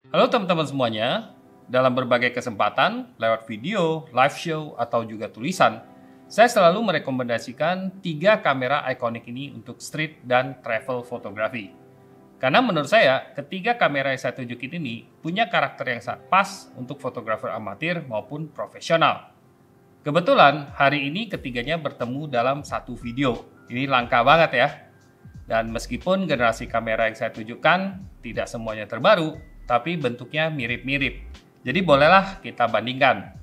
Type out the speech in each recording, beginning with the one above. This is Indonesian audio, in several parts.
Halo teman-teman semuanya, dalam berbagai kesempatan, lewat video, live show, atau juga tulisan, saya selalu merekomendasikan 3 kamera ikonik ini untuk street dan travel fotografi. Karena menurut saya, ketiga kamera yang saya tunjukin ini punya karakter yang sangat pas untuk fotografer amatir maupun profesional. Kebetulan, hari ini ketiganya bertemu dalam satu video. Ini langka banget ya. Dan meskipun generasi kamera yang saya tunjukkan tidak semuanya terbaru, tapi bentuknya mirip-mirip. Jadi bolehlah kita bandingkan.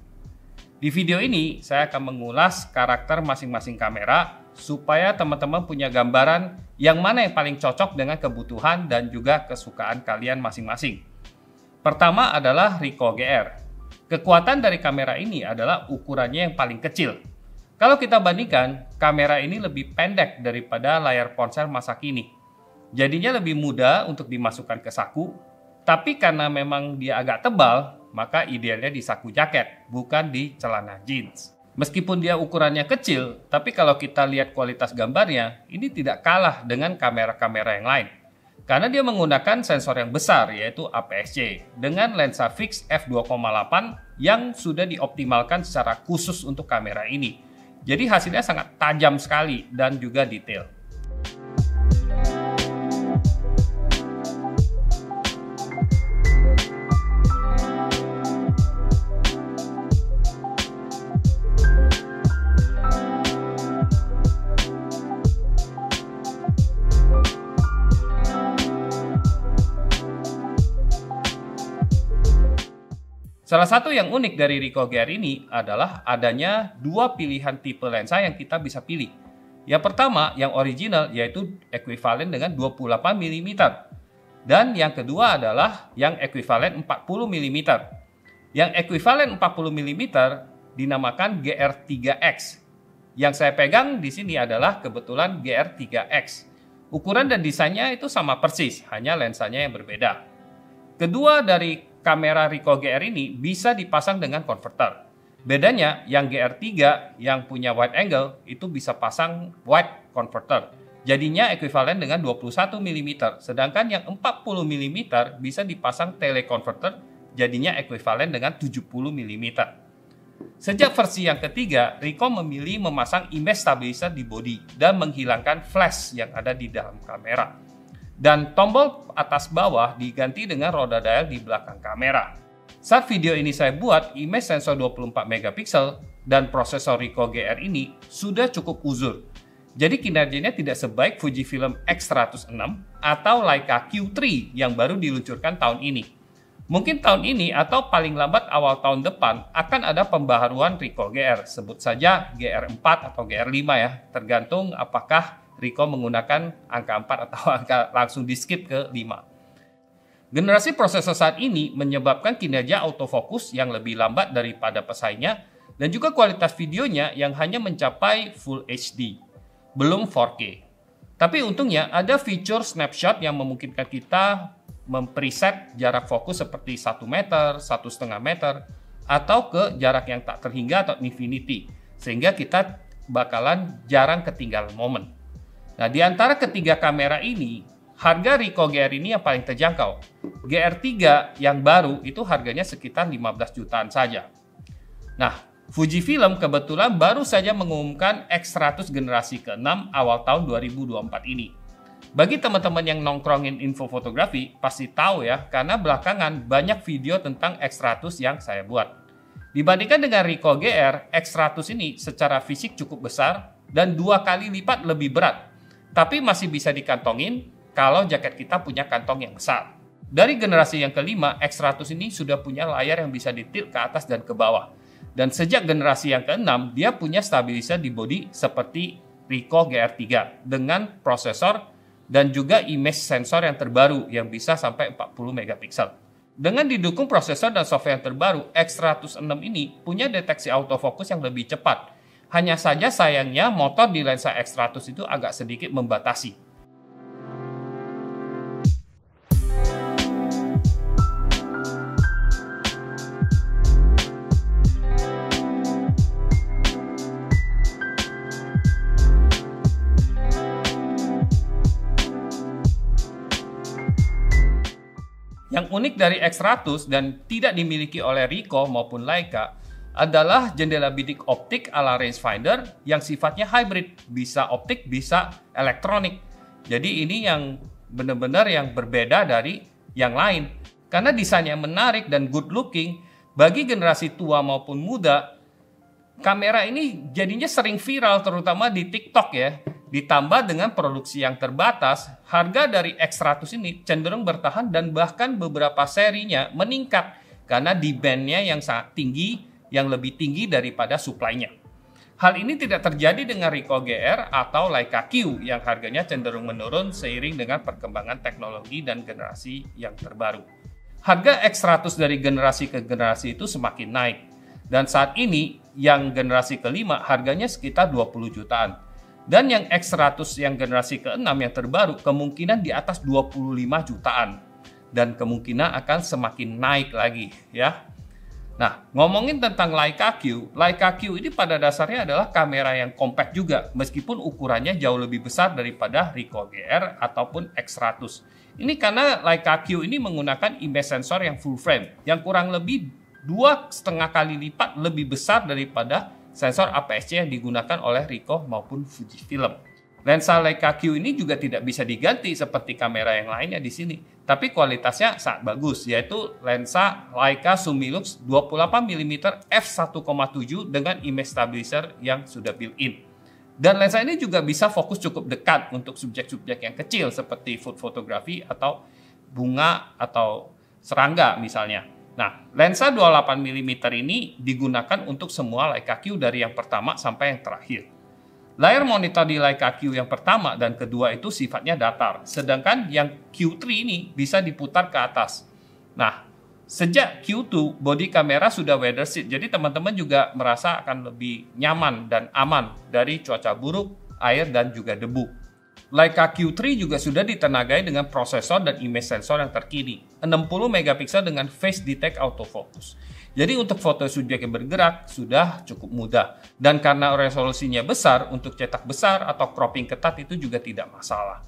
Di video ini, saya akan mengulas karakter masing-masing kamera supaya teman-teman punya gambaran yang mana yang paling cocok dengan kebutuhan dan juga kesukaan kalian masing-masing. Pertama adalah Ricoh GR. Kekuatan dari kamera ini adalah ukurannya yang paling kecil. Kalau kita bandingkan, kamera ini lebih pendek daripada layar ponsel masa kini. Jadinya lebih mudah untuk dimasukkan ke saku, tapi karena memang dia agak tebal, maka idealnya di saku jaket, bukan di celana jeans. Meskipun dia ukurannya kecil, tapi kalau kita lihat kualitas gambarnya, ini tidak kalah dengan kamera-kamera yang lain. Karena dia menggunakan sensor yang besar, yaitu APS-C, dengan lensa fix f2,8 yang sudah dioptimalkan secara khusus untuk kamera ini. Jadi hasilnya sangat tajam sekali dan juga detail. Salah satu yang unik dari Ricoh GR ini adalah adanya 2 pilihan tipe lensa yang kita bisa pilih. Yang pertama, yang original, yaitu ekuivalen dengan 28 mm. Dan yang kedua adalah yang ekuivalen 40 mm. Yang ekuivalen 40 mm dinamakan GR3X. Yang saya pegang di sini adalah kebetulan GR3X. Ukuran dan desainnya itu sama persis, hanya lensanya yang berbeda. Kedua dari kamera Ricoh GR ini bisa dipasang dengan converter. Bedanya yang GR3 yang punya wide angle itu bisa pasang wide converter. Jadinya ekuivalen dengan 21 mm, sedangkan yang 40 mm bisa dipasang teleconverter, jadinya ekuivalen dengan 70 mm. Sejak versi yang ketiga, Ricoh memilih memasang image stabilizer di bodi dan menghilangkan flash yang ada di dalam kamera. Dan tombol atas bawah diganti dengan roda dial di belakang kamera. Saat video ini saya buat, image sensor 24 megapiksel dan prosesor Ricoh GR ini sudah cukup uzur. Jadi kinerjanya tidak sebaik Fujifilm X106 atau Leica Q3 yang baru diluncurkan tahun ini. Mungkin tahun ini atau paling lambat awal tahun depan akan ada pembaharuan Ricoh GR. Sebut saja GR4 atau GR5 ya, tergantung apakah Ricoh menggunakan angka 4 atau angka langsung di skip ke 5. Generasi prosesor saat ini menyebabkan kinerja autofocus yang lebih lambat daripada pesaingnya dan juga kualitas videonya yang hanya mencapai Full HD, belum 4K. Tapi untungnya ada fitur snapshot yang memungkinkan kita mempreset jarak fokus seperti 1 meter, 1,5 meter, atau ke jarak yang tak terhingga atau infinity, sehingga kita bakalan jarang ketinggalan momen. Nah, di antara ketiga kamera ini, harga Ricoh GR ini yang paling terjangkau. GR3 yang baru itu harganya sekitar 15 jutaan saja. Nah, Fujifilm kebetulan baru saja mengumumkan X100 generasi ke-6 awal tahun 2024 ini. Bagi teman-teman yang nongkrongin info fotografi, pasti tahu ya, karena belakangan banyak video tentang X100 yang saya buat. Dibandingkan dengan Ricoh GR, X100 ini secara fisik cukup besar dan 2 kali lipat lebih berat. Tapi masih bisa dikantongin kalau jaket kita punya kantong yang besar. Dari generasi yang kelima, X100 ini sudah punya layar yang bisa ditilt ke atas dan ke bawah. Dan sejak generasi yang keenam, dia punya stabilizer di bodi seperti Ricoh GR3 dengan prosesor dan juga image sensor yang terbaru yang bisa sampai 40 megapiksel. Dengan didukung prosesor dan software yang terbaru, X106 ini punya deteksi autofocus yang lebih cepat. Hanya saja sayangnya motor di lensa X100 itu agak sedikit membatasi. Yang unik dari X100 dan tidak dimiliki oleh Ricoh maupun Leica adalah jendela bidik optik ala rangefinder yang sifatnya hybrid, bisa optik, bisa elektronik. Jadi ini yang benar-benar yang berbeda dari yang lain. Karena desainnya menarik dan good looking, bagi generasi tua maupun muda, kamera ini jadinya sering viral terutama di TikTok ya. Ditambah dengan produksi yang terbatas, harga dari X100 ini cenderung bertahan dan bahkan beberapa serinya meningkat karena demand-nya yang sangat tinggi, yang lebih tinggi daripada supply-nya. Hal ini tidak terjadi dengan Ricoh GR atau Leica Q yang harganya cenderung menurun seiring dengan perkembangan teknologi dan generasi yang terbaru. Harga X100 dari generasi ke generasi itu semakin naik. Dan saat ini yang generasi kelima harganya sekitar 20 jutaan. Dan yang X100 yang generasi ke-6 yang terbaru kemungkinan di atas 25 jutaan. Dan kemungkinan akan semakin naik lagi ya. Nah, ngomongin tentang Leica Q ini pada dasarnya adalah kamera yang compact juga, meskipun ukurannya jauh lebih besar daripada Ricoh GR ataupun X100. Ini karena Leica Q ini menggunakan image sensor yang full frame, yang kurang lebih 2,5 kali lipat lebih besar daripada sensor APS-C yang digunakan oleh Ricoh maupun Fujifilm. Lensa Leica Q ini juga tidak bisa diganti seperti kamera yang lainnya di sini, tapi kualitasnya sangat bagus, yaitu lensa Leica Summilux 28mm f1.7 dengan image stabilizer yang sudah built-in. Dan lensa ini juga bisa fokus cukup dekat untuk subjek-subjek yang kecil seperti food photography atau bunga atau serangga misalnya. Nah, lensa 28mm ini digunakan untuk semua Leica Q dari yang pertama sampai yang terakhir. Layar monitor di Leica Q yang pertama dan kedua itu sifatnya datar, sedangkan yang Q3 ini bisa diputar ke atas. Nah, sejak Q2 bodi kamera sudah weather seat, jadi teman-teman juga merasa akan lebih nyaman dan aman dari cuaca buruk, air dan juga debu. Leica Q3 juga sudah ditenagai dengan prosesor dan image sensor yang terkini, 60 megapiksel dengan face detect autofocus. Jadi untuk foto subjek yang bergerak sudah cukup mudah. Dan karena resolusinya besar, untuk cetak besar atau cropping ketat itu juga tidak masalah.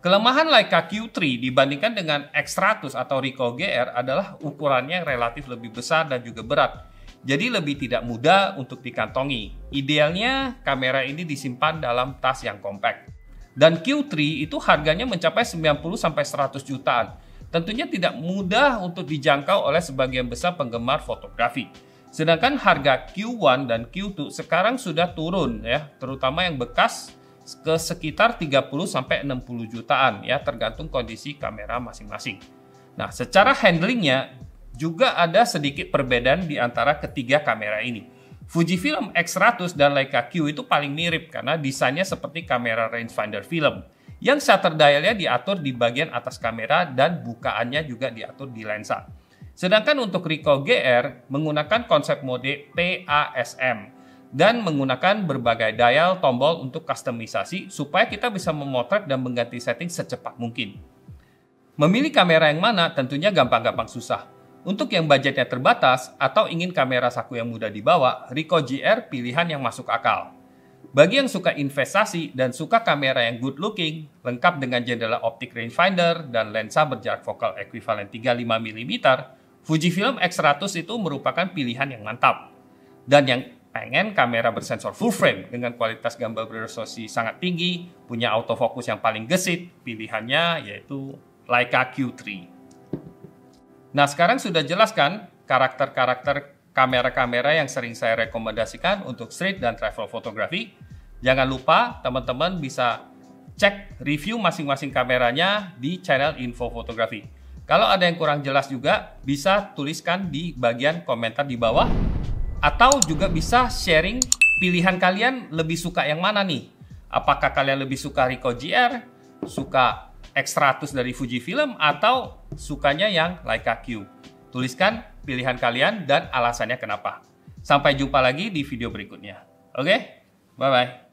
Kelemahan Leica Q3 dibandingkan dengan X100 atau Ricoh GR adalah ukurannya yang relatif lebih besar dan juga berat. Jadi lebih tidak mudah untuk dikantongi. Idealnya kamera ini disimpan dalam tas yang compact. Dan Q3 itu harganya mencapai 90-100 jutaan. Tentunya tidak mudah untuk dijangkau oleh sebagian besar penggemar fotografi. Sedangkan harga Q1 dan Q2 sekarang sudah turun ya, terutama yang bekas ke sekitar 30-60 jutaan ya, tergantung kondisi kamera masing-masing. Nah, secara handlingnya juga ada sedikit perbedaan di antara ketiga kamera ini. Fujifilm X100 dan Leica Q itu paling mirip karena desainnya seperti kamera rangefinder film, yang shutter dialnya diatur di bagian atas kamera dan bukaannya juga diatur di lensa. Sedangkan untuk Ricoh GR menggunakan konsep mode PASM dan menggunakan berbagai dial tombol untuk kustomisasi supaya kita bisa memotret dan mengganti setting secepat mungkin. Memilih kamera yang mana tentunya gampang-gampang susah. Untuk yang budgetnya terbatas atau ingin kamera saku yang mudah dibawa, Ricoh GR pilihan yang masuk akal. Bagi yang suka investasi dan suka kamera yang good looking, lengkap dengan jendela optik rangefinder dan lensa berjarak fokal ekuivalen 35mm, Fujifilm X100 itu merupakan pilihan yang mantap. Dan yang pengen kamera bersensor full frame dengan kualitas gambar beresolusi sangat tinggi, punya autofocus yang paling gesit, pilihannya yaitu Leica Q3. Nah, sekarang sudah jelas kan karakter-karakter kamera-kamera yang sering saya rekomendasikan untuk street dan travel fotografi. Jangan lupa teman-teman bisa cek review masing-masing kameranya di channel Info Fotografi. Kalau ada yang kurang jelas juga bisa tuliskan di bagian komentar di bawah. Atau juga bisa sharing pilihan kalian lebih suka yang mana nih? Apakah kalian lebih suka Ricoh GR, suka X100 dari Fujifilm, atau sukanya yang Leica Q? Tuliskan pilihan kalian dan alasannya kenapa. Sampai jumpa lagi di video berikutnya. Oke? Bye-bye.